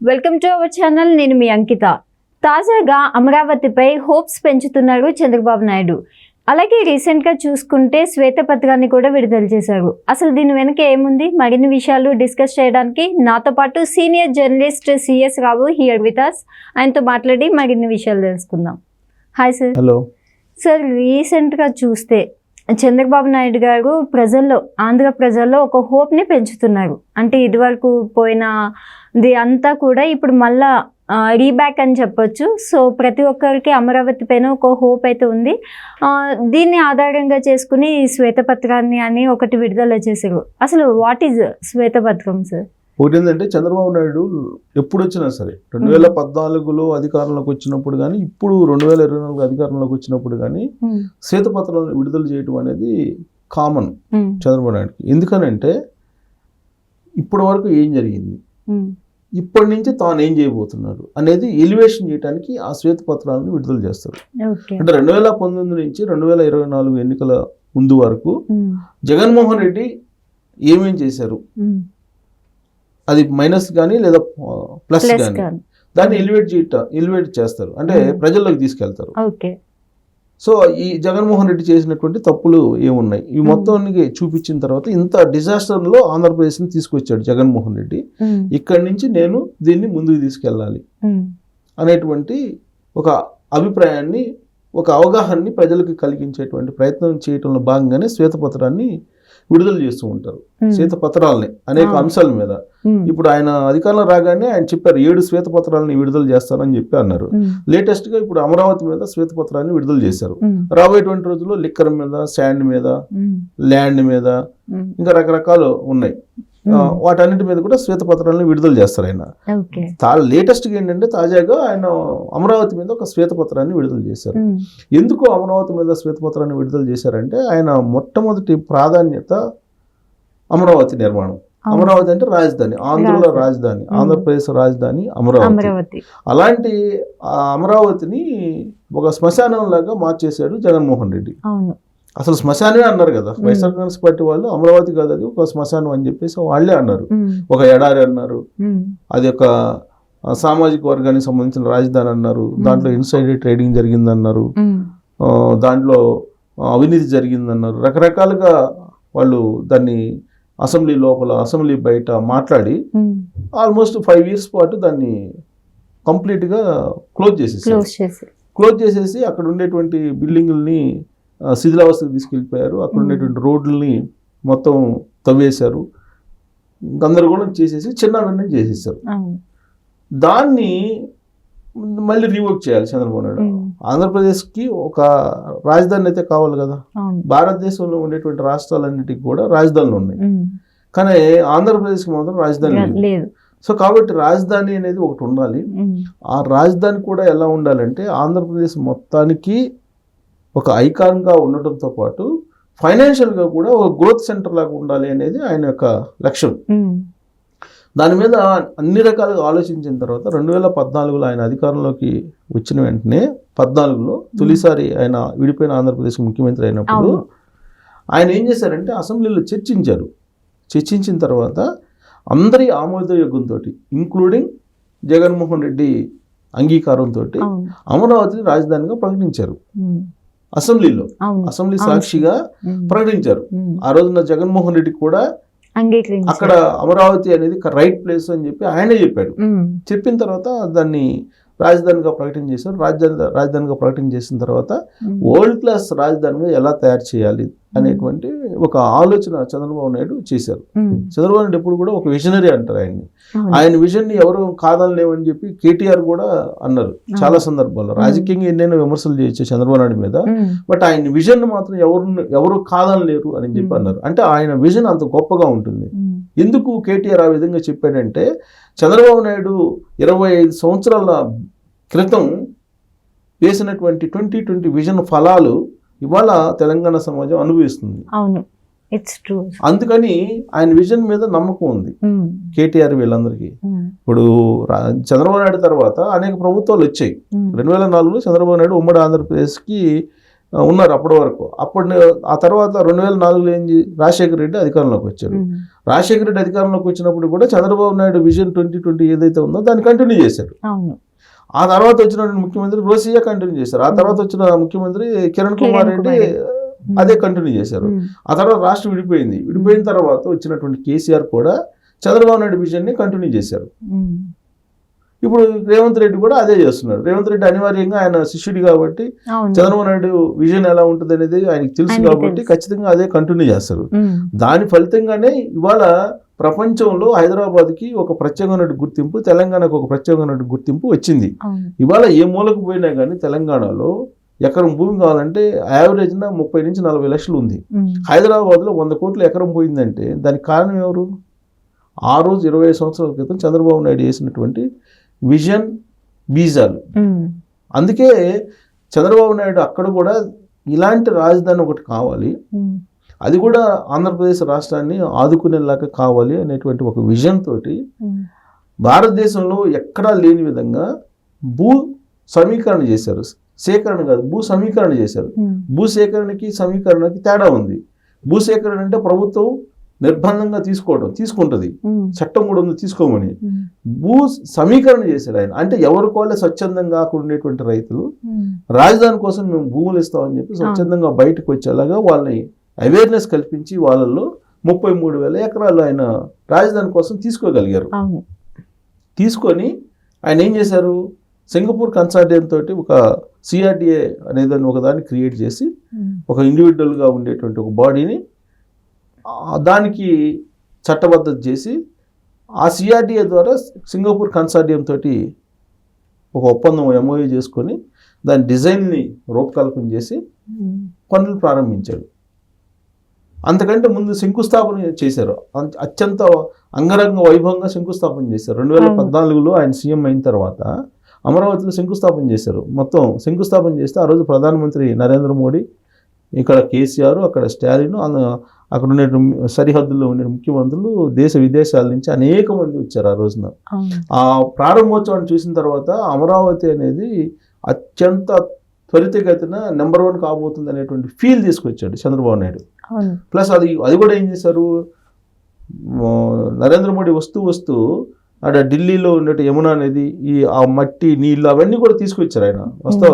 Welcome to our channel. నేను మీ అంకిత. తాజాగా అమరావతిపై hopes పెంచుతున్నారు చంద్రబాబు నాయుడు. అలాగే రీసెంట్గా చూసుకుంటే శ్వేతపత్రాన్ని కూడా విడుదల చేశారు. అసలు దీని వెనక ఏముంది, మరిన్ని విషయాలు డిస్కస్ చేయడానికి నాతో పాటు senior journalist CS Rao here with us. ఆయనతో మాట్లాడి మరిన్ని విషయాలు తెలుసుకుందాం. Hi sir. హలో సార్, రీసెంట్గా చూస్తే చంద్రబాబు నాయుడు గారు ఆంధ్ర ప్రజల్లో ఒక హోప్ని పెంచుతున్నారు. అంటే ఇదివరకు పోయినది అంతా కూడా ఇప్పుడు మళ్ళా రీబ్యాక్ అని చెప్పొచ్చు. సో ప్రతి ఒక్కరికి అమరావతి పైన ఒక హోప్ అయితే ఉంది. దీన్ని ఆధారంగా చేసుకుని శ్వేతపత్రాన్ని అని ఒకటి విడుదల చేశారు. అసలు వాట్ ఈజ్ శ్వేతపత్రం సార్? ఒకటి ఏంటంటే, చంద్రబాబు నాయుడు ఎప్పుడు వచ్చినా సరే 2014లో అధికారంలోకి వచ్చినప్పుడు కానీ, ఇప్పుడు 2024 అధికారంలోకి వచ్చినప్పుడు కానీ శ్వేతపత్రాలను విడుదల చేయడం అనేది కామన్ చంద్రబాబు నాయుడుకి. ఎందుకనంటే ఇప్పటి వరకు ఏం జరిగింది, ఇప్పటి నుంచి తాను ఏం చేయబోతున్నారు అనేది ఎలివేషన్ చేయడానికి ఆ శ్వేతపత్రాలను విడుదల చేస్తారు. అంటే 2019 నుంచి 2024 ఎన్నికల ముందు వరకు జగన్మోహన్ రెడ్డి ఏమేం చేశారు, అది మైనస్ కానీ లేదా ప్లస్ కానీ, దాన్ని ఎలివేట్ చేస్తారు, అంటే ప్రజల్లోకి తీసుకెళ్తారు. సో ఈ జగన్మోహన్ రెడ్డి చేసినటువంటి తప్పులు ఏమున్నాయి ఈ మొత్తానికి చూపించిన తర్వాత, ఇంత డిజాస్టర్లో ఆంధ్రప్రదేశ్ని తీసుకొచ్చాడు జగన్మోహన్ రెడ్డి. ఇక్కడి నుంచి నేను దీన్ని ముందుకు తీసుకెళ్ళాలి అనేటువంటి ఒక అభిప్రాయాన్ని, ఒక అవగాహనని ప్రజలకు కలిగించేటువంటి ప్రయత్నం చేయడంలో భాగంగానే శ్వేతపత్రాన్ని విడుదల చేస్తూ ఉంటారు. శ్వేతపత్రాలని అనేక అంశాల మీద. ఇప్పుడు ఆయన అధికారంలో రాగానే ఆయన చెప్పారు 7 శ్వేతపత్రాలని విడుదల చేస్తానని చెప్పి అన్నారు. లేటెస్ట్ గా ఇప్పుడు అమరావతి మీద శ్వేతపత్రాన్ని విడుదల చేశారు. రాబోయేటువంటి రోజుల్లో లిక్కర్ మీద, శాండ్ మీద, ల్యాండ్ మీద, ఇంకా రకరకాలు ఉన్నాయి. వాటన్నిటి మీద కూడా శ్వేతపత్రాలను విడుదల చేస్తారు ఆయన. లేటెస్ట్గా ఏంటంటే, తాజాగా ఆయన అమరావతి మీద ఒక శ్వేతపత్రాన్ని విడుదల చేశారు. ఎందుకు అమరావతి మీద శ్వేతపత్రాన్ని విడుదల చేశారంటే, ఆయన మొట్టమొదటి ప్రాధాన్యత అమరావతి నిర్మాణం. అమరావతి అంటే రాజధాని, ఆంధ్రలో రాజధాని, ఆంధ్రప్రదేశ్ రాజధాని అమరావతి. అలాంటి అమరావతిని ఒక శ్మశానం లాగా మార్చేశాడు జగన్మోహన్ రెడ్డి. అసలు శ్మశానమే అన్నారు కదా వైఎస్ఆర్ కాంగ్రెస్ పార్టీ వాళ్ళు. అమరావతి కాదు, అది ఒక శ్మశానం అని చెప్పేసి వాళ్ళే అన్నారు. ఒక ఎడారి అన్నారు, అది ఒక సామాజిక వర్గానికి సంబంధించిన రాజధాని అన్నారు, దాంట్లో ఇన్సైడ్ ట్రేడింగ్ జరిగిందన్నారు, దాంట్లో అవినీతి జరిగిందన్నారు. రకరకాలుగా వాళ్ళు దాన్ని అసెంబ్లీ లోపల, అసెంబ్లీ బయట మాట్లాడి ఆల్మోస్ట్ 5 years పాటు దాన్ని కంప్లీట్గా క్లోజ్ చేసేసి అక్కడ ఉండేటువంటి బిల్డింగుల్ని శిథిలావస్థకు తీసుకెళ్ళిపోయారు. అక్కడ ఉండేటువంటి రోడ్లని మొత్తం తవ్వేశారు, గందరగోళం చేసేసి చిన్నవన్నీ చేసేసారు. దాన్ని మళ్ళీ రీవర్క్ చేయాలి చంద్రబాబు నాయుడు. ఆంధ్రప్రదేశ్కి ఒక రాజధాని అయితే కావాలి కదా. భారతదేశంలో ఉండేటువంటి రాష్ట్రాలన్నిటికీ కూడా రాజధానులు ఉన్నాయి, కానీ ఆంధ్రప్రదేశ్కి మాత్రం రాజధాని లేదు. సో కాబట్టి రాజధాని అనేది ఒకటి ఉండాలి. ఆ రాజధాని కూడా ఎలా ఉండాలంటే, ఆంధ్రప్రదేశ్ మొత్తానికి ఒక ఐకాన్గా ఉండటంతో పాటు ఫైనాన్షియల్గా కూడా ఒక గ్రోత్ సెంటర్ లాగా ఉండాలి అనేది ఆయన యొక్క లక్ష్యం. దాని మీద అన్ని రకాలుగా ఆలోచించిన తర్వాత 2014లో ఆయన అధికారంలోకి వచ్చిన వెంటనే 14లో తొలిసారి ఆయన విడిపోయిన ఆంధ్రప్రదేశ్ ముఖ్యమంత్రి అయినప్పుడు ఆయన ఏం చేశారంటే, అసెంబ్లీలో చర్చించిన తర్వాత అందరి ఆమోదయోగంతో, ఇంక్లూడింగ్ జగన్మోహన్ రెడ్డి అంగీకారంతో అమరావతిని రాజధానిగా ప్రకటించారు. అసెంబ్లీ సాక్షిగా ప్రకటించారు. ఆ రోజున జగన్మోహన్ రెడ్డి కూడా అక్కడ అమరావతి అనేది రైట్ ప్లేస్ అని చెప్పి ఆయనే చెప్పాడు. చెప్పిన తర్వాత దాన్ని రాజధానిగా ప్రకటన చేశారు. రాజధానిగా ప్రకటన చేసిన తర్వాత వరల్డ్ క్లాస్ రాజధానిగా ఎలా తయారు చేయాలి అనేటువంటి ఒక ఆలోచన చంద్రబాబు నాయుడు చేశారు. చంద్రబాబు నాయుడు ఎప్పుడు కూడా ఒక విజనరీ అంటారు ఆయన్ని. ఆయన విజన్ ని ఎవరు కాదనలేవని చెప్పి కేటీఆర్ కూడా అన్నారు చాలా సందర్భాల్లో. రాజకీయంగా ఎన్నైనా విమర్శలు చేయొచ్చు చంద్రబాబు నాయుడు మీద, బట్ ఆయన విజన్ మాత్రం ఎవరు కాదనలేరు అని చెప్పి అన్నారు. అంటే ఆయన విజన్ అంత గొప్పగా ఉంటుంది. ఎందుకు కేటీఆర్ ఆ విధంగా చెప్పాడంటే, చంద్రబాబు నాయుడు 25 సంవత్సరాల క్రితం వేసినటువంటి 2020 విజన్ ఫలాలు ఇవాళ తెలంగాణ సమాజం అనుభవిస్తుంది. అందుకని ఆయన విజన్ మీద నమ్మకం ఉంది కేటీఆర్ వీళ్ళందరికీ. ఇప్పుడు చంద్రబాబు నాయుడు తర్వాత అనేక ప్రభుత్వాలు వచ్చాయి. 2004లో చంద్రబాబు నాయుడు ఉమ్మడి ఆంధ్రప్రదేశ్కి ఉన్నారు అప్పటి వరకు. ఆ తర్వాత 2004లో రాజశేఖర రెడ్డి అధికారంలోకి వచ్చారు. రాజశేఖర రెడ్డి అధికారంలోకి వచ్చినప్పుడు కూడా చంద్రబాబు నాయుడు విజన్ 2020 ఏదైతే ఉందో దాన్ని కంటిన్యూ చేశారు. ఆ తర్వాత వచ్చిన ముఖ్యమంత్రి రోసియా కంటిన్యూ చేశారు. ఆ తర్వాత వచ్చిన ముఖ్యమంత్రి కిరణ్ కుమార్ రెడ్డి అదే కంటిన్యూ చేశారు. ఆ తర్వాత రాష్ట్రం విడిపోయింది. విడిపోయిన తర్వాత వచ్చినటువంటి కేసీఆర్ కూడా చంద్రబాబు నాయుడు విజన్ని కంటిన్యూ చేశారు. ఇప్పుడు రేవంత్ రెడ్డి కూడా అదే చేస్తున్నారు. రేవంత్ రెడ్డి అనివార్యంగా ఆయన శిష్యుడి కాబట్టి చంద్రబాబు నాయుడు విజన్ ఎలా ఉంటుంది అనేది ఆయనకి తెలుసు కాబట్టి ఖచ్చితంగా అదే కంటిన్యూ చేస్తారు. దాని ఫలితంగానే ఇవాళ ప్రపంచంలో హైదరాబాద్కి ఒక ప్రత్యేకమైన గుర్తింపు, తెలంగాణకు ఒక ప్రత్యేకమైన గుర్తింపు వచ్చింది. ఇవాళ ఏ మూలకు పోయినా కానీ తెలంగాణలో ఎకరం భూమి కావాలంటే యావరేజ్న 30 నుంచి 40 లక్షలు ఉంది. హైదరాబాద్లో 100 కోట్ల ఎకరం పోయిందంటే దానికి కారణం ఎవరు? ఆ రోజు 25 సంవత్సరాల క్రితం చంద్రబాబు నాయుడు వేసినటువంటి విజన్ బీజాలు. అందుకే చంద్రబాబు నాయుడు అక్కడ కూడా ఇలాంటి రాజధాని ఒకటి కావాలి, అది కూడా ఆంధ్రప్రదేశ్ రాష్ట్రాన్ని ఆదుకునేలాగా కావాలి అనేటువంటి ఒక విజన్ తోటి భారతదేశంలో ఎక్కడా లేని విధంగా భూ సమీకరణ చేశారు. సేకరణ కాదు, భూ సమీకరణ చేశారు. భూ సేకరణకి సమీకరణకి తేడా ఉంది. భూసేకరణ అంటే ప్రభుత్వం నిర్బంధంగా తీసుకుంటుంది, చట్టం కూడా ఉంది తీసుకోమని. భూ సమీకరణ చేశాడు ఆయన. అంటే ఎవరికి వాళ్ళే స్వచ్ఛందంగా ఉండేటువంటి రైతులు రాజధాని కోసం మేము భూములు ఇస్తామని చెప్పి స్వచ్ఛందంగా బయటకు వచ్చేలాగా వాళ్ళని అవేర్నెస్ కల్పించి వాళ్ళల్లో 33,000 ఎకరాలు ఆయన రాజధాని కోసం తీసుకోగలిగారు. తీసుకొని ఆయన ఏం చేశారు? సింగపూర్ కన్సార్టియం తోటి ఒక సిఆర్డిఏ అనేదాన్ని ఒకదాన్ని క్రియేట్ చేసి ఒక ఇండివిజువల్గా ఉండేటువంటి ఒక బాడీని దానికి చట్టబద్ధత చేసి ఆ సిఆర్డిఏ ద్వారా సింగపూర్ కన్సార్టియం తోటి ఒక ఒప్పందం ఎంఓయూ చేసుకొని దాని డిజైన్ని రూపకల్పన చేసి పనులు ప్రారంభించాడు. అంతకంటే ముందు శంకుస్థాపన చేశారు, అత్యంత అంగరంగ వైభవంగా శంకుస్థాపన చేశారు. 2014లో ఆయన సీఎం అయిన తర్వాత అమరావతిలో శంకుస్థాపన చేశారు. మొత్తం శంకుస్థాపన చేస్తే ఆ రోజు ప్రధానమంత్రి నరేంద్ర మోడీ, ఇక్కడ కేసీఆర్, అక్కడ స్టాలిన్, అక్కడ ఉండే సరిహద్దుల్లో ఉండే ముఖ్యమంత్రులు దేశ విదేశాల నుంచి అనేక మంది వచ్చారు ఆ రోజున. ఆ ప్రారంభోత్సవాన్ని చూసిన తర్వాత అమరావతి అనేది అత్యంత త్వరితగతిన నెంబర్ 1 కాబోతుంది అనేటువంటి ఫీల్ తీసుకొచ్చాడు చంద్రబాబు నాయుడు. ప్లస్ అది కూడా ఏం చేశారు, నరేంద్ర మోడీ వస్తూ అక్కడ ఢిల్లీలో ఉండే యమునా నది, ఆ మట్టి నీళ్ళు అవన్నీ కూడా తీసుకొచ్చారు ఆయన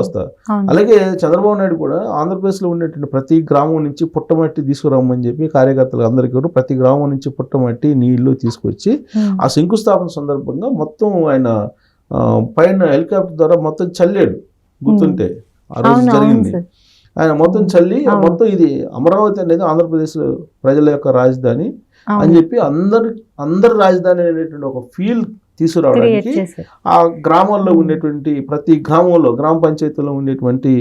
వస్తా. అలాగే చంద్రబాబు నాయుడు కూడా ఆంధ్రప్రదేశ్లో ఉండేటువంటి ప్రతి గ్రామం నుంచి పుట్టమట్టి తీసుకురామని చెప్పి కార్యకర్తలు అందరికీ కూడా ప్రతి గ్రామం నుంచి పుట్టమట్టి నీళ్లు తీసుకొచ్చి ఆ శంకుస్థాపన సందర్భంగా మొత్తం ఆయన పైన హెలికాప్టర్ ద్వారా మొత్తం చల్లాడు. గుర్తుంటే ఆ రోజు జరిగింది. ఆయన మొత్తం చల్లి మొత్తం ఇది అమరావతి అనేది ఆంధ్రప్రదేశ్ ప్రజల యొక్క రాజధాని అని చెప్పి అందరి రాజధాని అనేటువంటి ఒక ఫీల్ తీసుకురావడానికి ఆ గ్రామాల్లో ఉండేటువంటి ప్రతి గ్రామంలో గ్రామ పంచాయతీలో ఉండేటువంటి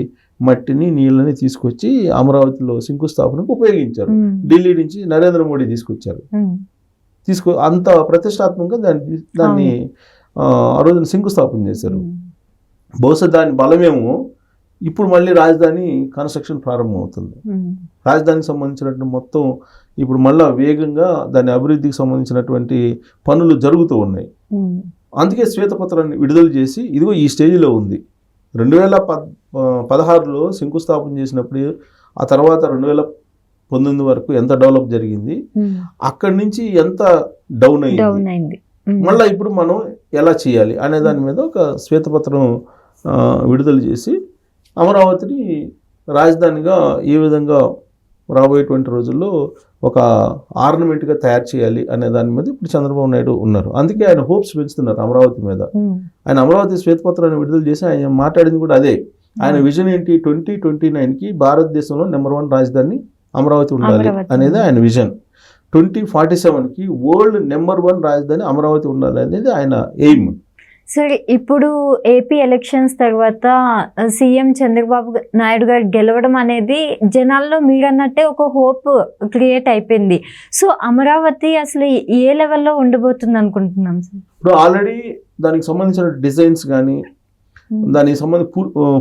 మట్టిని నీళ్ళని తీసుకొచ్చి అమరావతిలో శంకుస్థాపనకు ఉపయోగించారు. ఢిల్లీ నుంచి నరేంద్ర మోడీ తీసుకొచ్చారు. అంత ప్రతిష్టాత్మకంగా దాన్ని ఆ రోజున శంకుస్థాపన చేశారు. బహుశా దాని బలమేమో ఇప్పుడు మళ్ళీ రాజధాని కన్స్ట్రక్షన్ ప్రారంభమవుతుంది. రాజధానికి సంబంధించినటువంటి మొత్తం ఇప్పుడు మళ్ళీ వేగంగా దాని అభివృద్ధికి సంబంధించినటువంటి పనులు జరుగుతూ ఉన్నాయి. అందుకే శ్వేతపత్రాన్ని విడుదల చేసి ఇదిగో ఈ స్టేజ్లో ఉంది. 2016లో శంకుస్థాపన చేసినప్పుడు ఆ తర్వాత 2019 వరకు ఎంత డెవలప్ జరిగింది, అక్కడి నుంచి ఎంత డౌన్ అయింది, మళ్ళీ ఇప్పుడు మనం ఎలా చేయాలి అనే దాని మీద ఒక శ్వేతపత్రం విడుదల చేసి అమరావతిని రాజధానిగా ఏ విధంగా రాబోయేటువంటి రోజుల్లో ఒక ఆర్నమెంట్గా తయారు చేయాలి అనే దాని మీద ఇప్పుడు చంద్రబాబు నాయుడు ఉన్నారు. అందుకే ఆయన హోప్స్ పెంచుతున్నారు అమరావతి మీద. ఆయన అమరావతి శ్వేతపత్రాన్ని విడుదల చేసి ఆయన మాట్లాడింది కూడా అదే. ఆయన విజన్ ఏంటి, 2029కి భారతదేశంలో నెంబర్ 1 రాజధాని అమరావతి ఉండాలి అనేది ఆయన విజన్. 2047కి వరల్డ్ నెంబర్ 1 రాజధాని అమరావతి ఉండాలి అనేది ఆయన ఎయిమ్. సరే, ఇప్పుడు ఏపీ ఎలక్షన్స్ తర్వాత సీఎం చంద్రబాబు నాయుడు గారు గెలవడం అనేది జనాల్లో మీరన్నట్టే ఒక హోప్ క్రియేట్ అయిపోయింది. సో అమరావతి అసలు ఏ లెవెల్లో ఉండబోతుంది అనుకుంటున్నాం సార్? ఇప్పుడు ఆల్రెడీ దానికి సంబంధించిన డిజైన్స్ కానీ దానికి సంబంధించి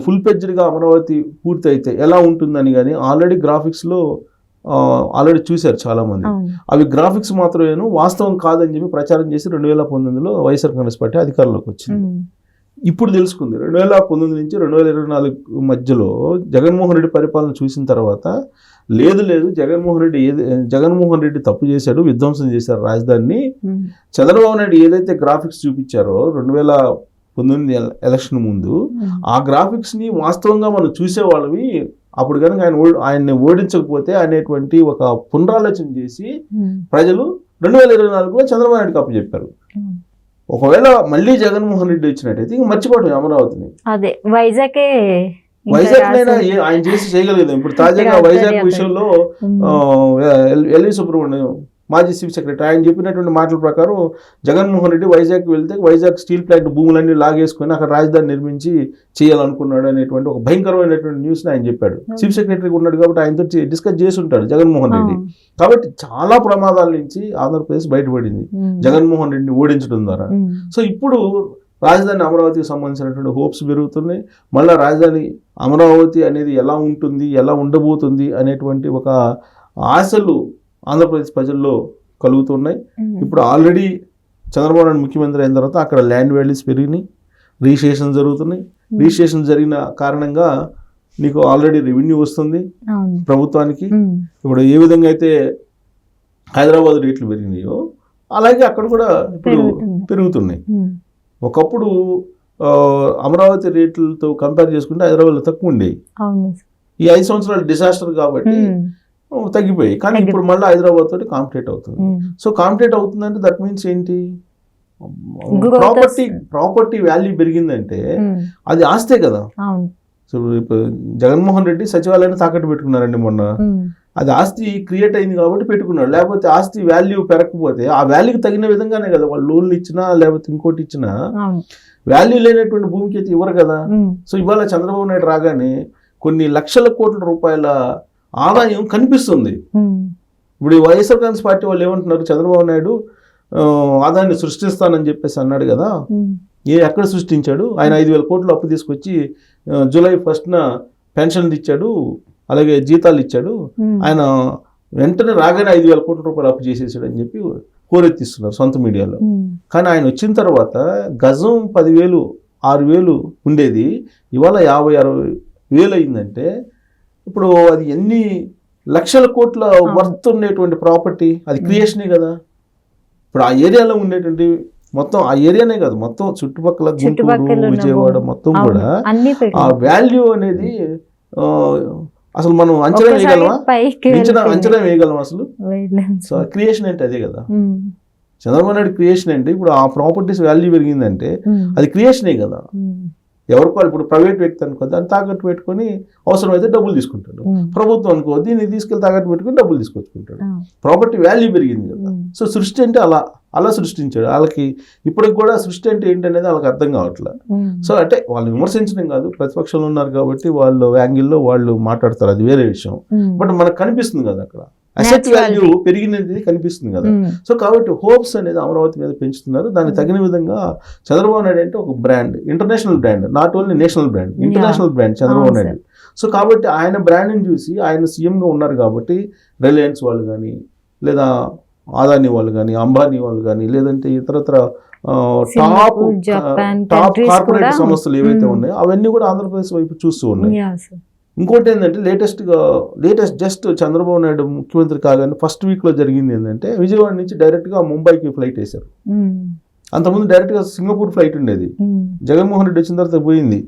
ఫుల్ పెజ్డ్గా అమరావతి పూర్తి అయితే ఎలా ఉంటుందని కానీ ఆల్రెడీ గ్రాఫిక్స్లో ఆల్రెడీ చూశారు చాలామంది. అవి గ్రాఫిక్స్ మాత్రమేను, వాస్తవం కాదని చెప్పి ప్రచారం చేసి 2019లో వైఎస్ఆర్ కాంగ్రెస్ పార్టీ అధికారంలోకి వచ్చింది. ఇప్పుడు తెలుసుకుంది 2019 నుంచి 2024 మధ్యలో జగన్మోహన్ రెడ్డి పరిపాలన చూసిన తర్వాత లేదు జగన్మోహన్ రెడ్డి తప్పు చేశాడు, విధ్వంసం చేశారు రాజధానిని. చంద్రబాబు నాయుడు ఏదైతే గ్రాఫిక్స్ చూపించారో 2019 ఎలక్షన్ ముందు, ఆ గ్రాఫిక్స్ని వాస్తవంగా మనం చూసేవాళ్ళవి. అప్పుడు కనుక ఆయన్ని ఓడించకపోతే అనేటువంటి ఒక పునరాలోచన చేసి ప్రజలు 2024లో చంద్రబాబు నాయుడుకి అప్పచెప్పారు. ఒకవేళ మళ్ళీ జగన్మోహన్ రెడ్డి వచ్చినట్టయితే ఇంక మర్చిపోవటం అమరావతిని. అదే వైజాగ్ ఆయన చేసి చేయగలిగేది. ఇప్పుడు తాజాగా వైజాగ్ విషయంలో ఎల్వి సుబ్రహ్మణ్యం మాజీ చీఫ్ సెక్రటరీ ఆయన చెప్పినటువంటి మాటల ప్రకారం జగన్మోహన్ రెడ్డి వైజాగ్ వెళ్తే వైజాగ్ స్టీల్ ప్లాంట్ భూములన్నీ లాగేసుకొని అక్కడ రాజధాని నిర్మించి చేయాలనుకున్నాడు అనేటువంటి ఒక భయంకరమైనటువంటి న్యూస్ని ఆయన చెప్పాడు. చీఫ్ సెక్రటరీగా ఉన్నాడు కాబట్టి ఆయనతో డిస్కస్ చేసి ఉంటాడు జగన్మోహన్ రెడ్డి. కాబట్టి చాలా ప్రమాదాల నుంచి ఆంధ్రప్రదేశ్ బయటపడింది జగన్మోహన్ రెడ్డిని ఓడించడం ద్వారా. సో ఇప్పుడు రాజధాని అమరావతికి సంబంధించినటువంటి హోప్స్ పెరుగుతున్నాయి. మళ్ళీ రాజధాని అమరావతి అనేది ఎలా ఉంటుంది, ఎలా ఉండబోతుంది అనేటువంటి ఒక ఆశలు ఆంధ్రప్రదేశ్ ప్రజల్లో కలుగుతున్నాయి. ఇప్పుడు ఆల్రెడీ చంద్రబాబు నాయుడు ముఖ్యమంత్రి అయిన తర్వాత అక్కడ ల్యాండ్ వాల్యూస్ పెరిగినాయి, రిజిస్ట్రేషన్ జరుగుతున్నాయి. రిజిస్ట్రేషన్ జరిగిన కారణంగా నీకు ఆల్రెడీ రెవెన్యూ వస్తుంది ప్రభుత్వానికి. ఇప్పుడు ఏ విధంగా అయితే హైదరాబాద్ రేట్లు పెరిగినాయో అలాగే అక్కడ కూడా ఇప్పుడు పెరుగుతున్నాయి. ఒకప్పుడు అమరావతి రేట్లతో కంపేర్ చేసుకుంటే హైదరాబాద్లో తక్కువ ఉండేవి. ఈ 5 సంవత్సరాలు డిజాస్టర్ కాబట్టి తగ్గిపోయాయి. కానీ ఇప్పుడు మళ్ళీ హైదరాబాద్ తోటి కాంపిటేట్ అవుతుంది. సో కాంపిటేట్ అవుతుందంటే దట్ మీన్స్ ఏంటి, ప్రాపర్టీ వాల్యూ పెరిగిందంటే అది ఆస్తే కదా. సో ఇప్పుడు జగన్మోహన్ రెడ్డి సచివాలయాన్ని తాకట్టు పెట్టుకున్నారండి మొన్న. అది ఆస్తి క్రియేట్ అయింది కాబట్టి పెట్టుకున్నాడు. లేకపోతే ఆస్తి వాల్యూ పెరగకపోతే ఆ వాల్యూకి తగిన విధంగానే కదా వాళ్ళు లోన్లు ఇచ్చినా లేకపోతే ఇంకోటి ఇచ్చినా వాల్యూ లేనటువంటి భూమికి అయితే ఇవ్వరు కదా. సో ఇవాళ చంద్రబాబు నాయుడు రాగానే కొన్ని లక్షల కోట్ల రూపాయల ఆదాయం కనిపిస్తుంది. ఇప్పుడు వైఎస్ఆర్ కాంగ్రెస్ పార్టీ వాళ్ళు ఏమంటున్నారు, చంద్రబాబు నాయుడు ఆదాయాన్ని సృష్టిస్తానని చెప్పేసి అన్నాడు కదా. ఎక్కడ సృష్టించాడు? ఆయన 5,000 కోట్లు అప్పు తీసుకొచ్చి జూలై 1న పెన్షన్లు ఇచ్చాడు, అలాగే జీతాలు ఇచ్చాడు. ఆయన వెంటనే రాగానే 5,000 కోట్ల రూపాయలు అప్పు చేసేసాడు అని చెప్పి హోరెత్తిస్తున్నారు సొంత మీడియాలో. కానీ ఆయన వచ్చిన తర్వాత గజం 10,000 6,000 ఉండేది, ఇవాళ 50,000-60,000 అయిందంటే ఇప్పుడు అది ఎన్ని లక్షల కోట్ల వర్త్ ఉండేటువంటి ప్రాపర్టీ, అది క్రియేషనే కదా. ఇప్పుడు ఆ ఏరియాలో ఉండేటువంటి మొత్తం ఆ ఏరియానే కాదు, మొత్తం చుట్టుపక్కల గుంటూరు, విజయవాడ మొత్తం కూడా ఆ వాల్యూ అనేది అసలు మనం అంచనా వేయగలమా? అంచనా వేయగలం అసలు? సో క్రియేషన్ అంటే అదే కదా. చంద్రబాబు నాయుడు క్రియేషన్ అంటే ఇప్పుడు ఆ ప్రాపర్టీస్ వాల్యూ పెరిగిందంటే అది క్రియేషనే కదా. ఎవరికో ఇప్పుడు ప్రైవేట్ వ్యక్తి అనుకో దాన్ని తాకట్టు పెట్టుకొని అవసరమైతే డబ్బులు తీసుకుంటాడు. ప్రభుత్వం అనుకో దీన్ని తీసుకెళ్ళి తాకట్టు పెట్టుకొని డబ్బులు తీసుకొచ్చుకుంటాడు. ప్రాపర్టీ వాల్యూ పెరిగింది కదా. సో సృష్టి అంటే అలా సృష్టించాడు. వాళ్ళకి ఇప్పటికి కూడా సృష్టి అంటే ఏంటనేది వాళ్ళకి అర్థం కావట్లేదు. సో అంటే వాళ్ళు విమర్శించడం కాదు, ప్రతిపక్షంలో ఉన్నారు కాబట్టి వాళ్ళు యాంగిల్లో వాళ్ళు మాట్లాడతారు, అది వేరే విషయం. బట్ మనకు కనిపిస్తుంది కదా అక్కడ అసెట్ వాల్యూ పెరిగినది కనిపిస్తుంది కదా. సో కాబట్టి హోప్స్ అనేది అమరావతి మీద పెంచుతున్నారు. దానికి తగిన విధంగా చంద్రబాబు నాయుడు అంటే ఒక brand, international brand, not only national brand, international brand Chandrababu Naidu. So కాబట్టి ఆయన బ్రాండ్ని చూసి ఆయన సీఎంగా ఉన్నారు కాబట్టి రిలయన్స్ వాళ్ళు కానీ, లేదా అదానీ వాళ్ళు కానీ, అంబానీ వాళ్ళు కానీ, లేదంటే ఇతరత్ర టాప్ కార్పొరేట్ సంస్థలు ఏవైతే ఉన్నాయో అవన్నీ కూడా ఆంధ్రప్రదేశ్ వైపు చూస్తూ ఉన్నాయి. ఇంకోటి ఏంటంటే లేటెస్ట్ జస్ట్ చంద్రబాబు నాయుడు ముఖ్యమంత్రి కాగానే ఫస్ట్ వీక్లో జరిగింది ఏంటంటే విజయవాడ నుంచి డైరెక్ట్గా ముంబైకి ఫ్లైట్ వేశారు. అంతకుముందు డైరెక్ట్గా సింగపూర్ ఫ్లైట్ ఉండేది. జగన్మోహన్ రెడ్డి వచ్చిన తర్వాత పోయింది.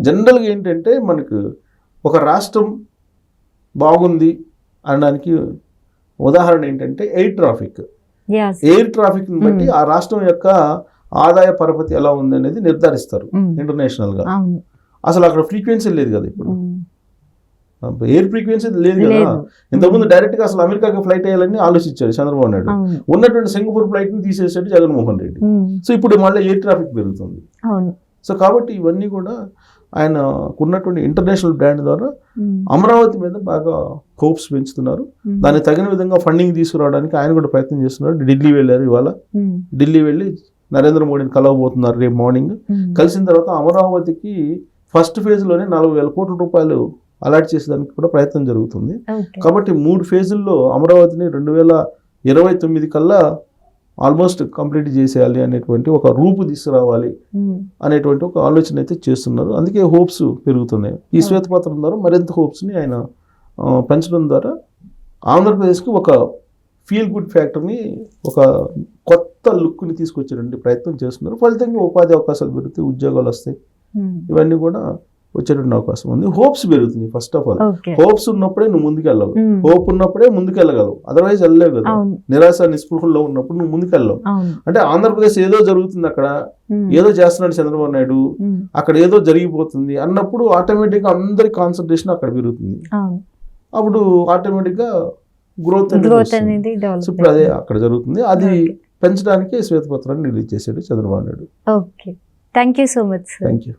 జనరల్గా ఏంటంటే మనకు ఒక రాష్ట్రం బాగుంది అనడానికి ఉదాహరణ ఏంటంటే ఎయిర్ ట్రాఫిక్ని బట్టి ఆ రాష్ట్రం యొక్క ఆదాయ పరపతి ఎలా ఉంది అనేది నిర్ధారిస్తారు ఇంటర్నేషనల్గా. అసలు అక్కడ ఫ్రీక్వెన్సీ లేదు కదా, ఇప్పుడు ఎయిర్ ఫ్రీక్వెన్సీ లేదు కదా. ఇంతకుముందు డైరెక్ట్గా అసలు అమెరికాకి ఫ్లైట్ వేయాలని ఆలోచించాడు చంద్రబాబు నాయుడు. ఉన్నటువంటి సింగపూర్ ఫ్లైట్ని తీసేసాడు జగన్మోహన్ రెడ్డి. సో ఇప్పుడు మళ్ళీ ఎయిర్ ట్రాఫిక్ పెరుగుతుంది. సో కాబట్టి ఇవన్నీ కూడా ఆయన ఉన్నటువంటి ఇంటర్నేషనల్ బ్రాండ్ ద్వారా అమరావతి మీద బాగా హోప్స్ పెంచుతున్నారు. దానికి తగిన విధంగా ఫండింగ్ తీసుకురావడానికి ఆయన కూడా ప్రయత్నం చేస్తున్నారు. ఢిల్లీ వెళ్ళారు, ఇవాళ ఢిల్లీ వెళ్ళి నరేంద్ర మోడీని కలవబోతున్నారు రేపు మార్నింగ్. కలిసిన తర్వాత అమరావతికి ఫస్ట్ ఫేజ్లోనే 40,000 కోట్ల రూపాయలు అలాట్ చేసేదానికి కూడా ప్రయత్నం జరుగుతుంది. కాబట్టి 3 ఫేజుల్లో అమరావతిని 2029 కల్లా ఆల్మోస్ట్ కంప్లీట్ చేసేయాలి అనేటువంటి ఒక రూపు తీసుకురావాలి అనేటువంటి ఒక ఆలోచన అయితే చేస్తున్నారు. అందుకే హోప్స్ పెరుగుతున్నాయి. ఈ శ్వేతపత్రం ద్వారా మరింత హోప్స్ని ఆయన పెంచడం ద్వారా ఆంధ్రప్రదేశ్కి ఒక ఫీల్ గుడ్ ఫ్యాక్టర్ని, ఒక కొత్త లుక్ని తీసుకొచ్చేటువంటి ప్రయత్నం చేస్తున్నారు. ఫలితంగా ఉపాధి అవకాశాలు పెరుగుతాయి, ఉద్యోగాలు వస్తాయి, ఇవన్నీ కూడా వచ్చేటువంటి అవకాశం ఉంది. హోప్స్ పెరుగుతుంది. ఫస్ట్ ఆఫ్ ఆల్ హోప్స్ ఉన్నప్పుడే నువ్వు ముందుకెళ్ళవు, హోప్ ఉన్నప్పుడే ముందుకెళ్ళగలవు, అదర్వైజ్ వెళ్ళలేవు కదా. నిరాశ నిస్పృహల్లో ఉన్నప్పుడు నువ్వు ముందుకెళ్ళవు. అంటే ఆంధ్రప్రదేశ్ ఏదో జరుగుతుంది, అక్కడ ఏదో చేస్తున్నాడు చంద్రబాబు నాయుడు, అక్కడ ఏదో జరిగిపోతుంది అన్నప్పుడు ఆటోమేటిక్గా అందరి కాన్సన్ట్రేషన్ అక్కడ పెరుగుతుంది. అప్పుడు ఆటోమేటిక్గా గ్రోత్ అనేది ఇప్పుడు అదే అక్కడ జరుగుతుంది. అది పెంచడానికి శ్వేతపత్రాన్ని రిలీజ్ చేశాడు Chandrababu Naidu. Okay, thank you so much. Thank you.